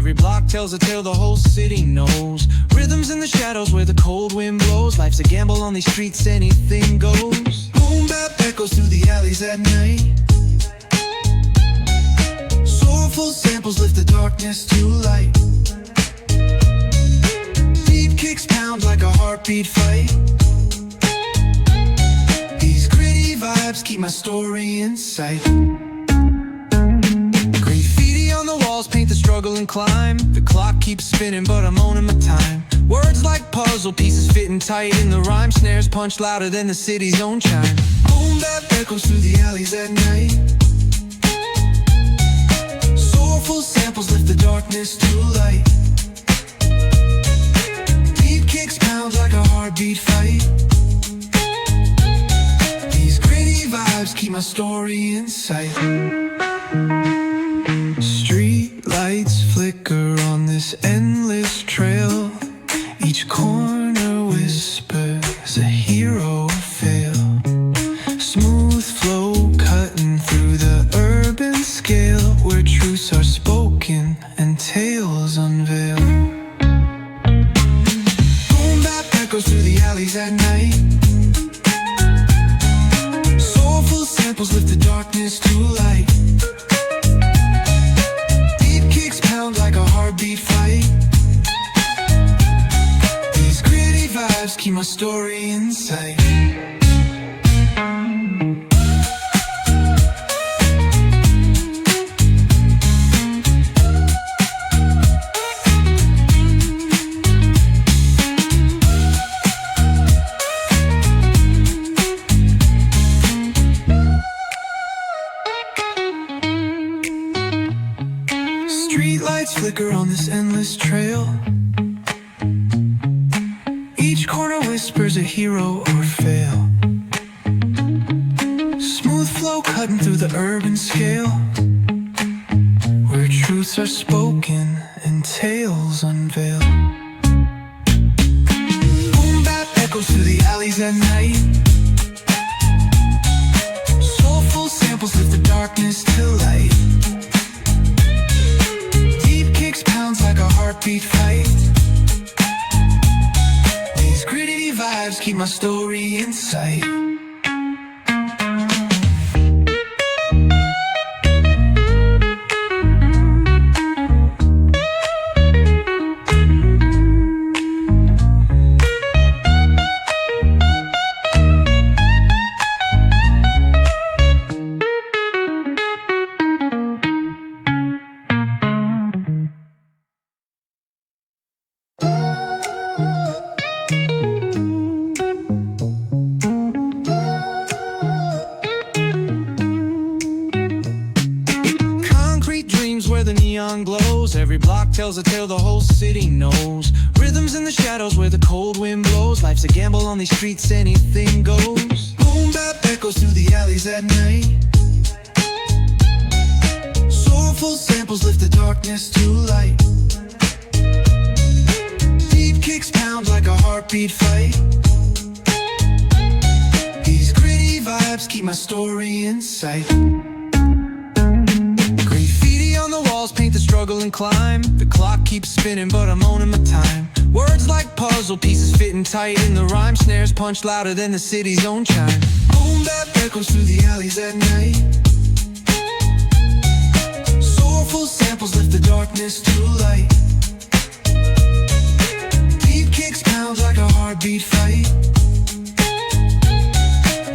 Every block tells a tale the whole city knows. Rhythms in the shadows where the cold wind blows. Life's a gamble on these streets, anything goes. Boom bap echoes through the alleys at night. Soulful samples lift the darkness to light. Deep kicks pound like a heartbeat fight. These gritty vibes keep my story in sight. Graffiti on the walls paint the struggle and climb. The clock keeps spinning but I'm owning my time. Words like puzzle pieces fitting tight in the rhyme. Snares punch louder than the city's own chime. Boom bap echoes through the alleys at night. Soulful samples lift the darkness to light. Deep kicks pound like a heartbeat fight. These gritty vibes keep my story in sight. Street lights flicker on this endless trail. Each corner whispers a hero fail. Smooth flow cutting through the urban scale, where truths are spoken and tales unveil. Boom bap echoes through the alleys at night. Soulful samples lift the darkness to light. Deep kicks pound like a heartbeat fight. These gritty vibes keep my story in sight. Street lights flicker on this endless trail. Each corner whispers a hero or fail. Smooth flow cutting through the urban scale, where truths are spoken and tales unveil. Boom bap echoes through the alleys at night. Soulful samples lift the darkness to light. Pounds like a heartbeat fight. These gritty vibes keep my story in sight. Where the neon glows. Every block tells a tale the whole city knows. Rhythms in the shadows where the cold wind blows. Life's a gamble on these streets, anything goes. Boom bap echoes through the alleys at night. Soulful samples lift the darkness to light. Deep kicks pound like a heartbeat fight. These gritty vibes keep my story in sight. Paint the struggle and climb. The clock keeps spinning but I'm owning my time. Words like puzzle pieces fitting tight in the rhyme. Snares punch louder than the city's own chime. Boom bap echoes through the alleys at night. Soulful samples lift the darkness to light. Deep kicks pound like a heartbeat fight.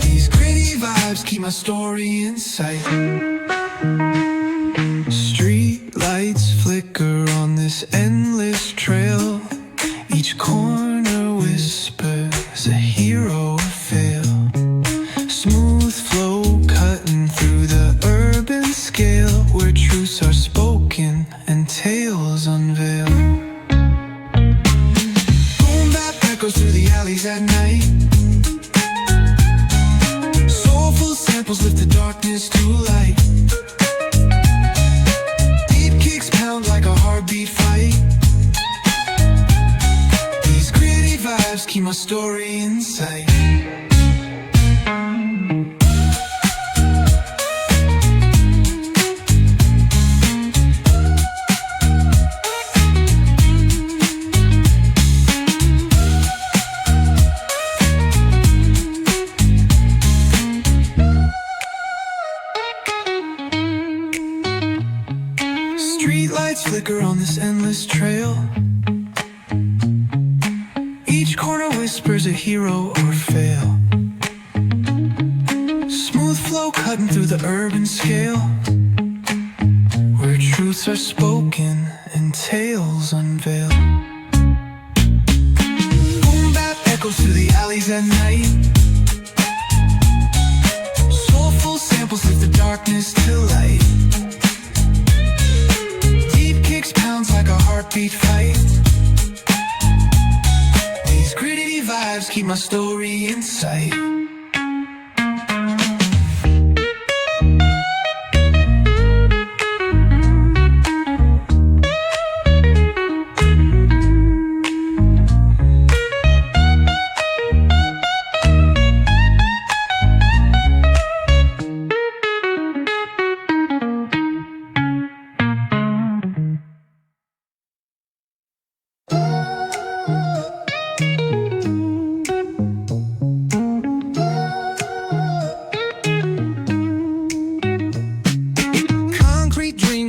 These gritty vibes keep my story in sight. Street lights flicker on this endless trail. Each corner whispers a hero fail. Smooth flow cutting through the urban scale, where truths are spoken and tales unveil. Boom bap echoes through the alleys at night. Soulful samples lift the darkness to light. Like a heartbeat fight. These gritty vibes keep my story in sight. lights flicker on this endless trail. Each corner whispers a hero or fail. Smooth flow cutting through the urban scale, where truths are spoken and tales unveiled. Boom bap echoes through the alleys at night. Soulful samples lift the darkness to light. Deep kicks pounds like a heartbeat fight. These gritty vibes keep my story in sight.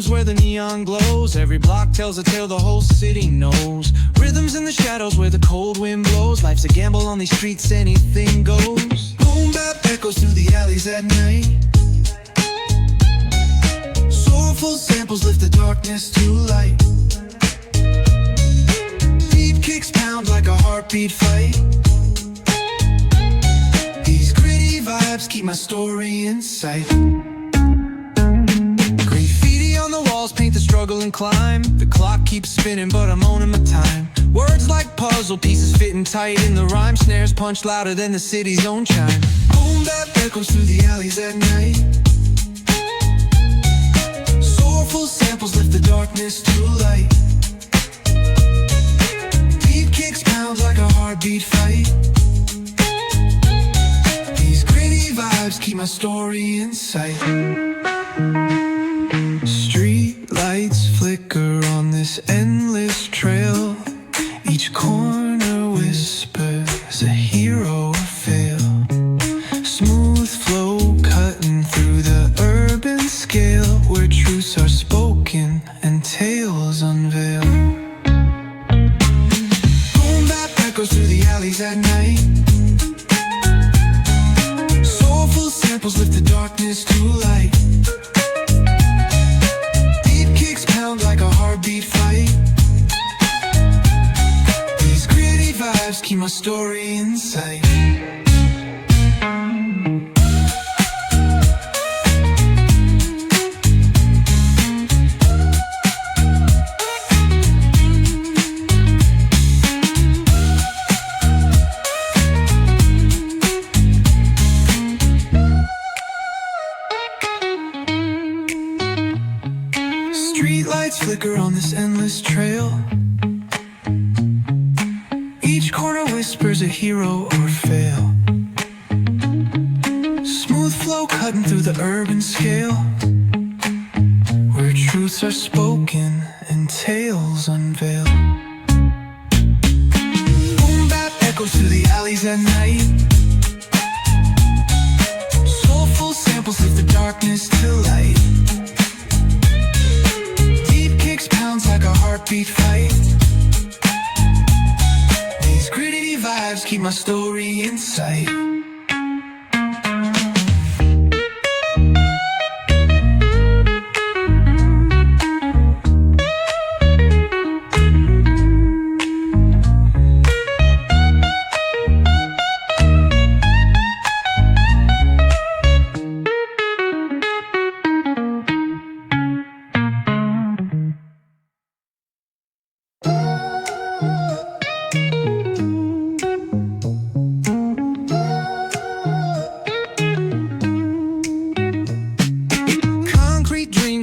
Where the neon glows, every block tells a tale the whole city knows. Rhythms in the shadows where the cold wind blows. Life's a gamble on these streets, anything goes. Boom bap echoes through the alleys at night. Soulful samples lift the darkness to light. Deep kicks pound like a heartbeat fight. These gritty vibes keep my story in sight. On the walls paint the struggle and climb. The clock keeps spinning but I'm owning my time. Words like puzzle pieces fitting tight in the rhyme. Snares punch louder than the city's own chime. Boom bap echoes through the alleys at night. Soulful samples lift the darkness to light. Deep kicks pounds like a heartbeat fight. These gritty vibes keep my story in sight. Street lights flicker on this endless trail. Each corner whispers a hero or fail. Smooth flow cutting through the urban scale, where truths are spoken and tales unveiled. Boom bap echoes through the alleys at night. Soulful samples lift the darkness to light. Like a heartbeat fight. These gritty vibes keep my story in sight. Street lights flicker on this endless trail. Each corner whispers a hero or fail. Smooth flow cutting through the urban scale, where truths are spoken and tales unveiled. Boom bap echoes through the alleys at night. Soulful samples lift the darkness to light. Pounds like a heartbeat fight. These gritty vibes keep my story in sight.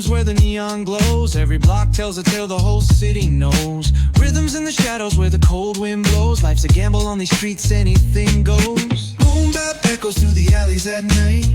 Where the neon glows, every block tells a tale the whole city knows. Rhythms in the shadows where the cold wind blows. Life's a gamble on these streets, anything goes. Boom bap echoes through the alleys at night.